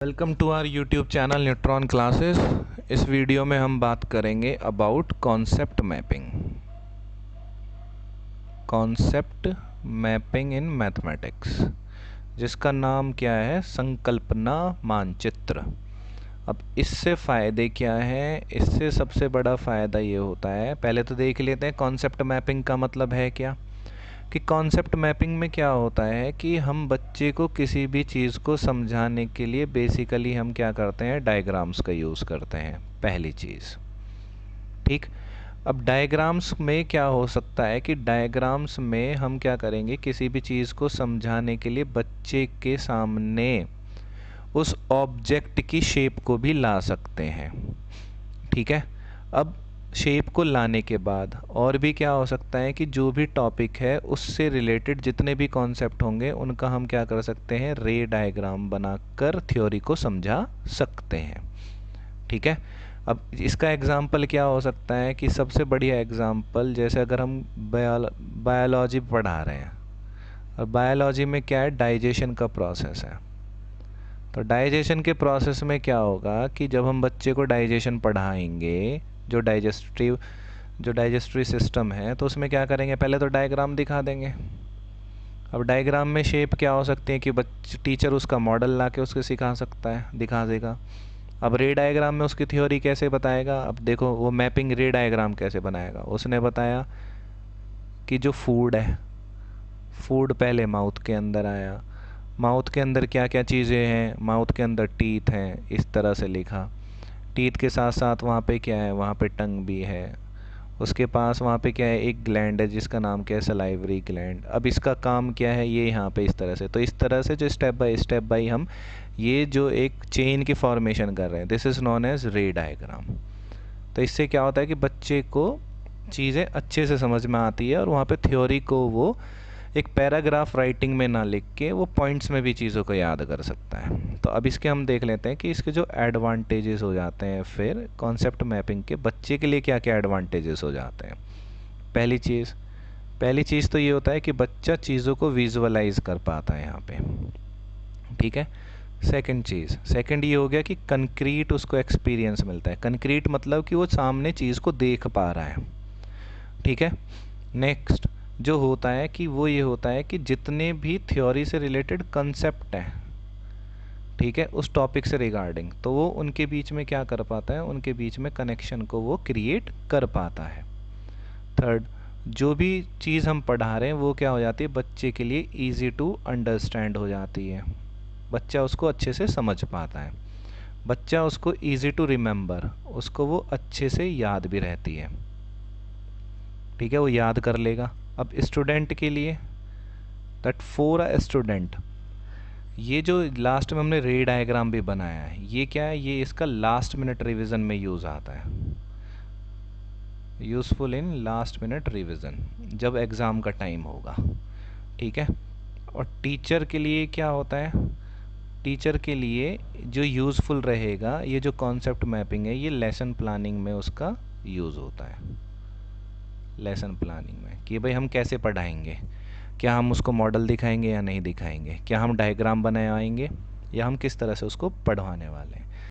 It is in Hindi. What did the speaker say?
Welcome to our YouTube channel Neutron Classes. इस वीडियो में हम बात करेंगे about concept mapping. Concept mapping in mathematics, जिसका नाम क्या है, संकल्पना मानचित्र। अब इससे फ़ायदे क्या हैं? इससे सबसे बड़ा फ़ायदा ये होता है, पहले तो देख लेते हैं कॉन्सेप्ट मैपिंग का मतलब है क्या। कि कॉन्सेप्ट मैपिंग में क्या होता है कि हम बच्चे को किसी भी चीज़ को समझाने के लिए बेसिकली हम क्या करते हैं, डायग्राम्स का यूज़ करते हैं, पहली चीज़। ठीक। अब डायग्राम्स में क्या हो सकता है कि डायग्राम्स में हम क्या करेंगे, किसी भी चीज़ को समझाने के लिए बच्चे के सामने उस ऑब्जेक्ट की शेप को भी ला सकते हैं। ठीक है। अब शेप को लाने के बाद और भी क्या हो सकता है कि जो भी टॉपिक है उससे रिलेटेड जितने भी कॉन्सेप्ट होंगे उनका हम क्या कर सकते हैं, रे डायग्राम बनाकर थ्योरी को समझा सकते हैं। ठीक है। अब इसका एग्जाम्पल क्या हो सकता है कि सबसे बढ़िया एग्जाम्पल, जैसे अगर हम बायोलॉजी पढ़ा रहे हैं और बायोलॉजी में क्या है, डाइजेशन का प्रोसेस है। तो डाइजेशन के प्रोसेस में क्या होगा कि जब हम बच्चे को डाइजेशन पढ़ाएंगे, जो डाइजेस्टरी सिस्टम है, तो उसमें क्या करेंगे, पहले तो डायग्राम दिखा देंगे। अब डायग्राम में शेप क्या हो सकती है कि टीचर उसका मॉडल ला के उसके सिखा सकता है, दिखा देगा। अब रे डायग्राम में उसकी थ्योरी कैसे बताएगा, अब देखो वो मैपिंग रे डायग्राम कैसे बनाएगा। उसने बताया कि जो फूड है, फूड पहले माउथ के अंदर आया, माउथ के अंदर क्या क्या चीज़ें हैं, माउथ के अंदर टीथ हैं, इस तरह से लिखा। टीथ के साथ साथ वहाँ पे क्या है, वहाँ पे टंग भी है। उसके पास वहाँ पे क्या है, एक ग्लैंड है जिसका नाम क्या है, सलाइवरी ग्लैंड। अब इसका काम क्या है, ये यहाँ पे इस तरह से। तो इस तरह से जो स्टेप बाय हम ये जो एक चेन की फॉर्मेशन कर रहे हैं, this is known as ray diagram. तो इससे क्या होता है कि बच्चे को चीज़ें अच्छे से समझ में आती है और वहाँ पे थ्योरी को वो एक पैराग्राफ राइटिंग में ना लिख के वो पॉइंट्स में भी चीज़ों को याद कर सकता है। तो अब इसके हम देख लेते हैं कि इसके जो एडवांटेजेस हो जाते हैं, फिर कॉन्सेप्ट मैपिंग के बच्चे के लिए क्या क्या एडवांटेजेस हो जाते हैं। पहली चीज़ तो ये होता है कि बच्चा चीज़ों को विजुअलाइज कर पाता है यहाँ पे। ठीक है। सेकंड ये हो गया कि कंक्रीट उसको एक्सपीरियंस मिलता है। कंक्रीट मतलब कि वो सामने चीज़ को देख पा रहा है। ठीक है। नेक्स्ट जो होता है कि वो ये होता है कि जितने भी थ्योरी से रिलेटेड कंसेप्ट हैं, ठीक है, उस टॉपिक से रिगार्डिंग, तो वो उनके बीच में क्या कर पाता है, उनके बीच में कनेक्शन को वो क्रिएट कर पाता है। थर्ड, जो भी चीज़ हम पढ़ा रहे हैं वो क्या हो जाती है, बच्चे के लिए ईजी टू अंडरस्टैंड हो जाती है। बच्चा उसको अच्छे से समझ पाता है। बच्चा उसको ईजी टू रिमेंबर, उसको वो अच्छे से याद भी रहती है। ठीक है, वो याद कर लेगा। अब स्टूडेंट के लिए, दैट फॉर अ स्टूडेंट, ये जो लास्ट में हमने रे डायग्राम भी बनाया है, ये क्या है, ये इसका लास्ट मिनट रिवीजन में यूज़ आता है। Useful in last minute revision, जब एग्ज़ाम का टाइम होगा। ठीक है। और टीचर के लिए क्या होता है, टीचर के लिए जो यूज़फुल रहेगा, ये जो कॉन्सेप्ट मैपिंग है, ये लेसन प्लानिंग में उसका यूज़ होता है। लेसन प्लानिंग में कि भाई हम कैसे पढ़ाएंगे, क्या हम उसको मॉडल दिखाएंगे या नहीं दिखाएंगे, क्या हम डायग्राम बनाएंगे, या हम किस तरह से उसको पढ़वाने वाले हैं।